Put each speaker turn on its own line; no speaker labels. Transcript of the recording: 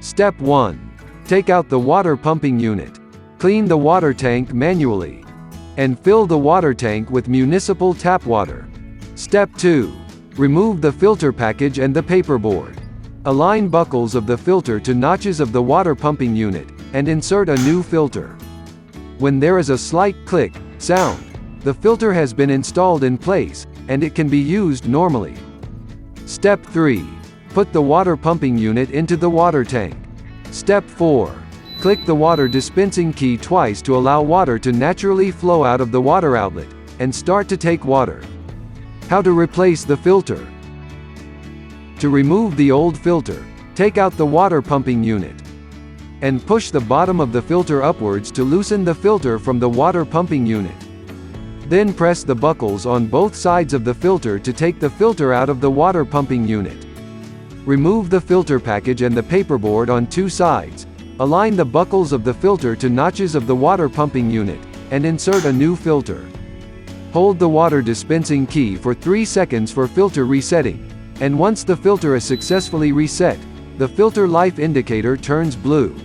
Step 1. Take out the water pumping unit. Clean the water tank manually. And fill the water tank with municipal tap water. Step 2. Remove the filter package and the paperboard. Align buckles of the filter to notches of the water pumping unit, and insert a new filter. When there is a slight click sound, the filter has been installed in place, and it can be used normally. Step 3. Put the water pumping unit into the water tank. Step 4. Click the water dispensing key twice to allow water to naturally flow out of the water outlet, and start to take water. How to replace the filter. To remove the old filter, take out the water pumping unit. And push the bottom of the filter upwards to loosen the filter from the water pumping unit. Then press the buckles on both sides of the filter to take the filter out of the water pumping unit. Remove the filter package and the paperboard on two sides. Align the buckles of the filter to notches of the water pumping unit, and insert a new filter. Hold the water dispensing key for 3 seconds for filter resetting, and once the filter is successfully reset, the filter life indicator turns blue.